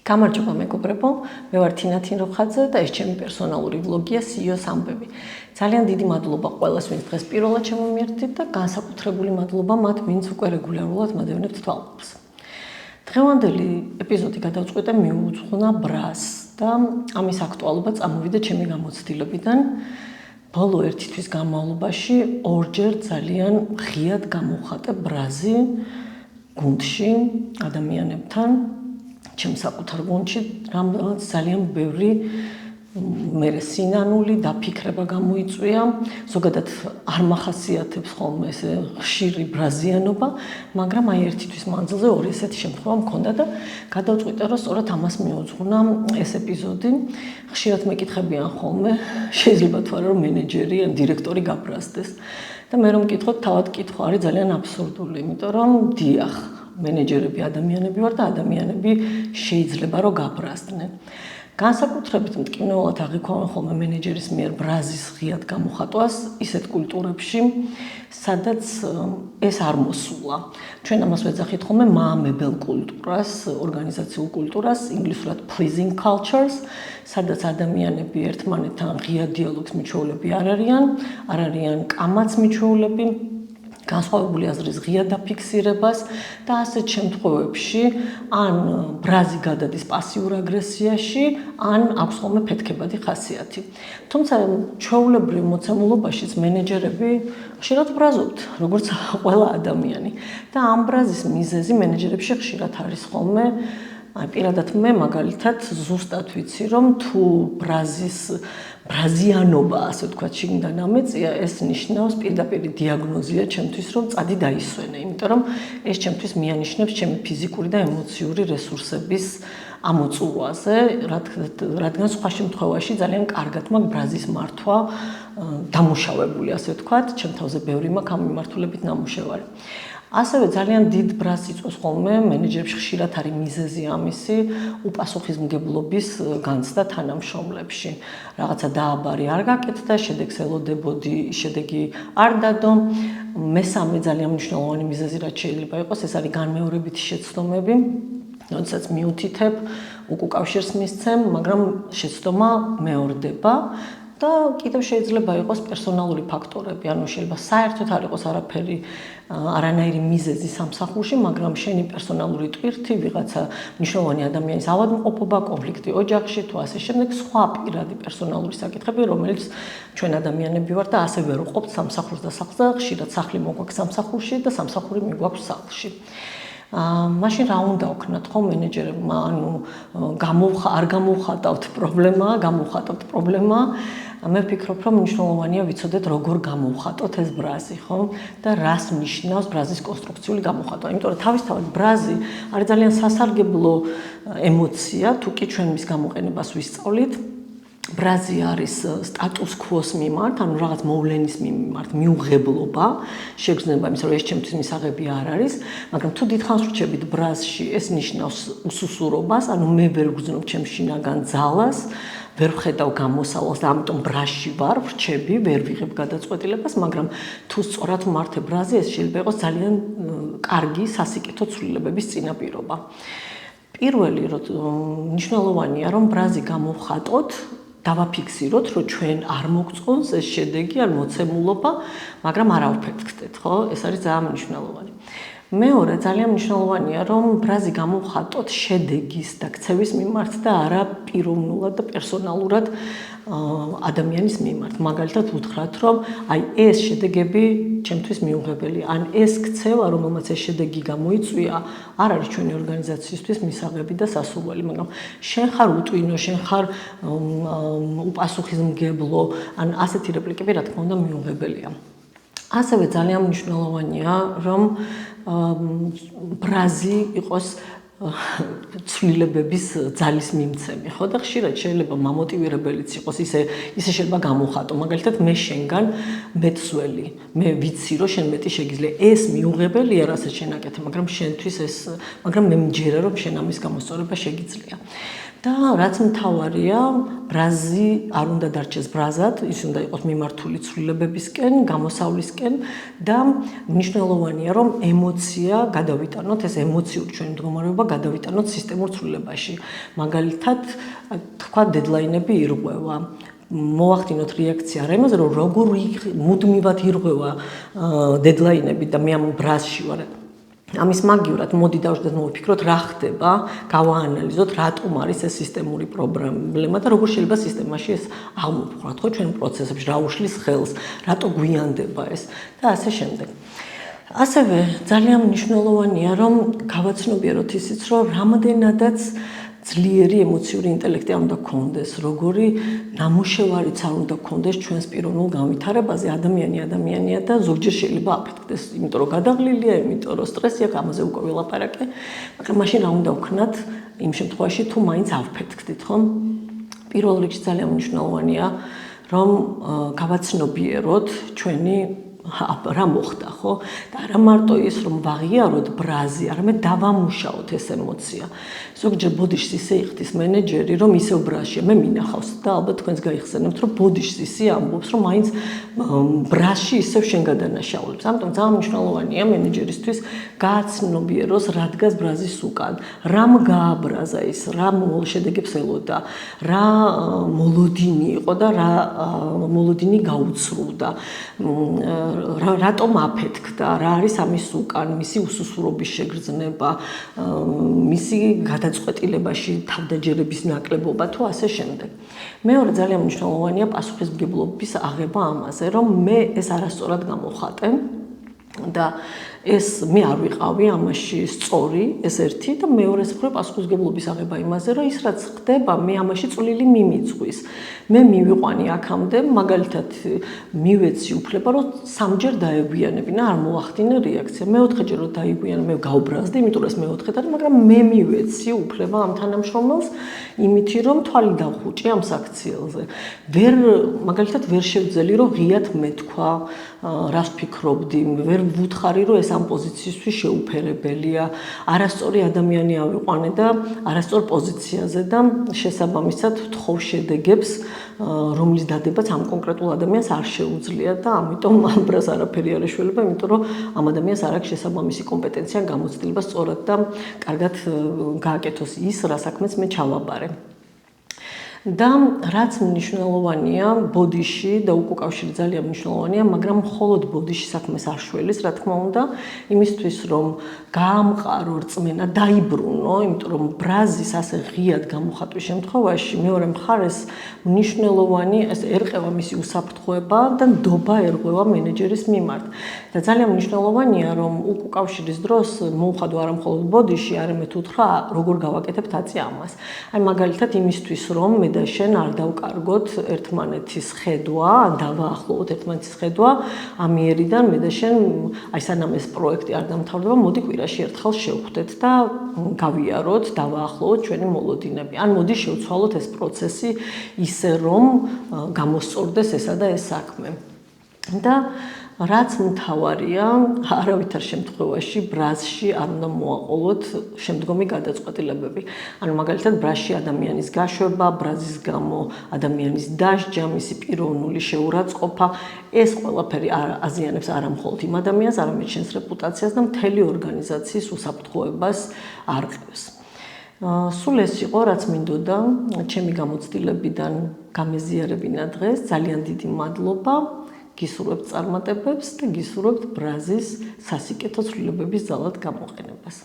გამარჯობა მეგობრებო, მე ვარ თინა თინროხაძე და ეს ჩემი პერსონალური ვლოგია CEO-ს ამბები. ძალიან დიდი მადლობა ყველას, ვინც დღეს პირველად შემომიერთდით და განსაკუთრებული მადლობა მათ, ვინც უკვე რეგულარულად მადევნებთ თვალყურს. დღევანდელი ეპიზოდი გადავწყვიტე მიუძღვნა ბრას და ამის აქტუალობა წამოვიდა ჩემი გამოცდილებიდან. ბოლო ერთი თვის განმავლობაში ორჯერ ძალიან ღიად გამოვხატე ბრაზი გუნდში ადამიანებთან. ჩემს საკუთარ გუნდში რამაც ძალიან ბევრი მე სინანული დაფიქრება გამოიწვია, ზოგადად არ მახასიათებს ხოლმე ეს ხშირი ბრაზიანობა, მაგრამ აი ერთი თვის მანძილზე ორი ესეთი შემთხვევა მქონდა და გადავწყვიტე, რომ სწორედ ამას მიუძღვნა ეს ეპიზოდი. ხშირად მეკითხებიან ხოლმე, შეიძლება თუ არა რომ მენეჯერი ან დირექტორი გაბრაზდეს. და მე რომ მკითხოთ, თავად კითხვა არის ძალიან აბსურდული, იმიტომ რომ დიახ, მენეჯერები ადამიანები ვარ და ადამიანები შეიძლება რომ გაბრაზდნენ. განსაკუთრებით მტკივნეულად აღიქვამენ ხოლმე მენეჯერის მიერ ბრაზის ღიად გამოხატვას ისეთ კულტურებში, სადაც ეს არ მოსულა. ჩვენ ამას ვეძახით ხოლმე მაამებელ კულტურას, ორგანიზაციულ კულტურას, ინგლისურად pleasing cultures, სადაც ადამიანები ერთმანეთთან ღიად დიალოგის მიჩვეულები არ არიან კამაც მიჩვეულები, განსხვავებული აზრის ღიად დაფიქსირებას და ასეთ შემთხვევებში ან ბრაზი გადადის პასიურ აგრესიაში, ან აქვს ხოლმე ფეთქებადი ხასიათი. თუმცა ჩვეულებრივ მოცემულობაშიც მენეჯერები ხშირად ბრაზობთ, როგორც ყველა ადამიანი. და ამ ბრაზის მიზეზი მენეჯერებში ხშირად არის ხოლმე პირადად მე მაგალითად ზუსტად ვიცი, რომ თუ ბრაზიანობა, ასე ვთქვათ, შიგნიდან ამეწია, ეს ნიშნავს პირდაპირ დიაგნოზია ჩემთვის, რომ წადი დაისვენე, იმიტომ რომ ეს ჩემთვის მიანიშნებს ჩემი ფიზიკური და ემოციური რესურსების ამოწურვაზე, რადგან სხვა შემთხვევაში ძალიან კარგად მაქვს ბრაზის მართვა დამუშავებული, ასე ვთქვათ, ჩემ თავზე ბევრი მაქვს ამ მიმართულებით ნამუშევარი. ასევე ძალიან დიდ ბრაზს იწვევს ხოლმე მენეჯერებში ხშირად არის მიზეზი ამისი უპასუხისმგებლობის განცდა თანამშრომლებში. რაღაცა დააბარი არ გაკეთდა, შედეგს ელოდებოდი, შედეგი არ დადო. მესამე ძალიან მნიშვნელოვანი მიზეზი რაც შეიძლება იყოს, ეს არის განმეორებითი შეცდომები. როდესაც მიუთითებ, უკავშირს მისცემ, მაგრამ შეცდომა მეორდება. და კიდევ შეიძლება იყოს პერსონალური ფაქტორები, ანუ შეიძლება საერთოდ არ იყოს არანაირი მიზეზი სამსახურში, მაგრამ შენი პერსონალური ტვირთი, ვიღაცა მნიშვნელოვანი ადამიანის ავადმყოფობა, კონფლიქტი ოჯახში, თუ ასე შემდეგ, სხვა პირადი პერსონალური საკითხები, რომელიც ჩვენ ადამიანები ვართ და ასე ვერ ვყოფთ სამსახურს და სახლს და ხშირად სახლი მოგვაქვს სამსახურში და სამსახური მიგვაქვს სახლში. მაშინ რა უნდა ვქნათ ხო მენეჯერებმა, ანუ არ გამოვხატავთ პრობლემა, მე ვფიქრობ, რომ მნიშვნელოვანია ვიცოდეთ, როგორ გამოვხატოთ ეს ბრაზი, ხო? და რას ნიშნავს ბრაზის კონსტრუქციული გამოხატვა. იმიტომ რომ თავისთავად ბრაზი არის ძალიან სასარგებლო ემოცია, თუ კი ჩვენ მის გამოყენებას ვისწავლით. ბრაზი არის სტატუს ქვოს მიმართ, ანუ რაღაც მოვლენის მიმართ მიუღებლობა, შეგრძნება იმის, რომ ეს ჩემთვის მისაღები არ არის, მაგრამ თუ დიდხანს ვრჩებით ბრაზში, ეს ნიშნავს უსუსურობას, ანუ მე ვერ ვგრძნობ ჩემს შინაგან ძალას, ვერ ვხედავ გამოსავალს და ამიტომ ბრაზში ვარ, ვრჩები, ვერ ვიღებ გადაწყვეტილებას, მაგრამ თუ სწორად ვმართე ბრაზი, ეს შეიძლება იყოს ძალიან კარგი სასიკეთო ცვლილებების წინაპირობა. პირველი მნიშვნელოვანია, რომ ბრაზი გამოვხატოთ, დავაფიქსიროთ, რომ ჩვენ არ მოგწონს ეს შედეგი ან მოცემულობა, მაგრამ არ ავფეთქდეთ, ხო? ეს არის ძალიან მნიშვნელოვანი. მეორე, ძალიან მნიშვნელოვანია, რომ ბრაზი გამოვხატოთ შედეგის და ქცევის მიმართ და არა პიროვნულად და პერსონალურად ადამიანის მიმართ. მაგალითად უთხრათ, რომ აი ეს შედეგები ჩემთვის მიუღებელი, ან ეს ქცევა, რომელმაც ეს შედეგი გამოიწვია, არ არის ჩვენი ორგანიზაციისთვის მისაღები და სასურველი, მაგრამ შენ ხარ უტვინო, შენ ხარ უპასუხისმგებლო, ან ასეთი რეპლიკები, რა თქმა უნდა, მიუღებელია. ასევე ძალიან მნიშვნელოვანია, რომ ბრაზი იყოს ცვლილებების ძალის მიმცემი, ხო და ხშირად შეიძლება მამოტივირებელიც იყოს, ისე შეიძლება გამოვხატო. მაგალითად, მე შენგან მეცველი, მე ვიცი, რომ შენ მეტი შეგიძლია. ეს მიუღებელია, რასაც შენ აკეთებ, მაგრამ მე მჯერა, რომ შენ ამის გამოსწორება შეგიძლია. და რაც მთავარია, ბრაზი არ უნდა დარჩეს ბრაზად, ის უნდა იყოს მიმართული ცვლილებებისკენ, გამოსავლისკენ და მნიშვნელოვანია, რომ ემოცია გადავიტანოთ, ეს ემოციური ჩვენი მდგომარეობა გადავიტანოთ სისტემურ ცვლილებაში. მაგალითად, თქვა დედლაინები ირღვევა. მოახდინოთ რეაქცია რა იმაზე, რომ როგორ მუდმივად ირღვევა დედლაინები და მე ამ ბრაზში ვარ. ამის მაგივრად მოდი დავждეთ მოვიფიქროთ რა ხდება, გავაანალიზოთ რატომ არის ეს სისტემური პრობლემა და როგორ შეიძლება სისტემაში ეს აღმოფხვრათ ხო ჩვენ პროცესებში, რა უშლის ხელს, რატო გვიანდება ეს და ასე შემდეგ. ასევე ძალიან მნიშვნელოვანია რომ გავაცნობიეროთ ისიც რომ რამდენადაც ძლიერი ემოციური ინტელექტი არ უნდა გქონდეს, როგორი ნამუშევარიც არ უნდა გქონდეს ჩვენს პიროვნულ განვითარებაზე, ადამიანია და ზოგჯერ შეიძლება აფეთქდეს, იმიტომ რომ გადაღლილია, იმიტომ რომ სტრესი აქვს, ამაზე უკვე ველაპარაკე, მაგრამ მაშინ რა უნდა ვქნათ იმ შემთხვევაში თუ მაინც ავფეთქდით, ხო? პირველ რიგში ძალიან მნიშვნელოვანია, რომ გავაცნობიეროთ ჩვენი რა მოხდა, ხო? და არა მარტო ის, რომ ვაღიაროთ ბრაზი, არამედ დავამუშაოთ ეს ემოცია. ზოგჯერ ბოდიშს ისე იხდის მენეჯერი, რომ ისევ ბრაზშია, მე მინახავს და ალბათ თქვენს გაიხსენებთ, რომ ბოდიშს ისე ამბობს, რომ მაინც ბრაზში ისევ შენ გადანაშაულებს. ამიტომ ძალიან მნიშვნელოვანია მენეჯერისთვის გააცნობიეროს, რა დგას ბრაზის უკან, რამ გააბრაზა ის, რა შედეგებს ელოდა, რა მოლოდინი იყო და რა მოლოდინი გაუცრუდა. რატომ აფეთქდა, რა არის ამის უკან, მისი უსუსურობის შეგრძნება, მისი გადაწყვეტილებაში თავდაჯერების ნაკლებობა თუ ასე შემდეგ. მეორე ძალიან მნიშვნელოვანია პასუხისმგებლობის აღება ამაზე, რომ მე ეს არასწორად გამოვხატე და ეს მე არ ვიყავი ამაში სწორი, ეს ერთი და მეორეს მხრივ პასუხისმგებლობის აღება იმაზე, რომ ის რაც ხდება, მე ამაში წვლილი მიმიწვის. მე მივიყვანი აქამდე, მაგალითად მივეცი უფლება, რომ სამჯერ დაეგვიანებინა, არ მოახდინე რეაქცია. მეოთხეჯერ რომ დაიგვიანა, მე გავბრაზდი, იმიტომ რომ ეს მეოთხედ არის, მაგრამ მე მივეცი უფლება ამ თანამშრომელს, იმითი რომ თვალი დავხუჭი ამ საქციელზე. მაგალითად ვერ შევძელი, რომ ღიად მეთქვა, რას ვფიქრობდი, ვერ ვუთხარი, რომ ეს ამ პოზიციისთვის შეუფერებელია, არასწორი ადამიანი ავიყვანე და არასწორ პოზიციაზე და შესაბამისად ვთხოვ შედეგებს, რომლის დადებაც ამ კონკრეტულ ადამიანს არ შეუძლია და ამიტომ ამ ბრაზს არაფერი არ ეშველება, იმიტომ რომ ამ ადამიანს არ აქვს შესაბამისი კომპეტენცია გამოცდილება სწორად და კარგად გააკეთოს ის, რა საქმეც მე ჩავაბარე. და რაც მნიშვნელოვანია ბოდიში და უკავშირი ძალიან მნიშვნელოვანია, მაგრამ მხოლოდ ბოდიში საქმეს არ შველის, რა თქმა უნდა, იმისთვის რომ გაამყარო რწმენა, დაიბრუნო, იმიტომ რომ ბრაზის ასე ღიად გამოხატვის შემთხვევაში მეორე მხარეს მნიშვნელოვანი ეს ერყევა მისი უსაფრთხოება და ნდობა ერღვევა მენეჯერის მიმართ. და ძალიან მნიშვნელოვანია რომ უკავშირის დროს მოუხადო არა მხოლოდ ბოდიში, არამედ უთხრა როგორ გავაკეთებთ აცი ამას. აი მაგალითად იმისთვის რომ მე და შენ არ დავკარგოთ ერთმანეთის ხედვა, ან დავაახლოვოთ ერთმანეთის ხედვა ამიერიდან მე და შენ აი სანამ ეს პროექტი არ დამთავრდება, მოდი კვირაში ერთხელ შევხვდეთ და გავიაროთ, დავაახლოვოთ ჩვენი მოლოდინები. ან მოდი შევცვალოთ ეს პროცესი ისე რომ გამოსწორდეს ესა და ეს საქმე. და რაც მთავარია, არავითარ შემთხვევაში ბრაზში არ უნდა მოაყოლოთ შემდგომი გადაწყვეტილებები. ანუ მაგალითად ბრაზში ადამიანის გაშვება, ბრაზის გამო ადამიანის დასჯა, მისი პიროვნული შეურაცხყოფა, ეს ყველაფერი აზიანებს არა მხოლოდ იმ ადამიანს, არამედ შენს რეპუტაციას და მთელი ორგანიზაციის უსაფრთხოებას არყევს. სულ ეს იყო, რაც მინდოდა ჩემი გამოცდილებიდან გამეზიარებინა დღეს. ძალიან დიდი მადლობა. გისურვებთ წარმატებებს და გისურვებთ ბრაზის სასიკეთო ცვლილებების ძალად გამოყენებას.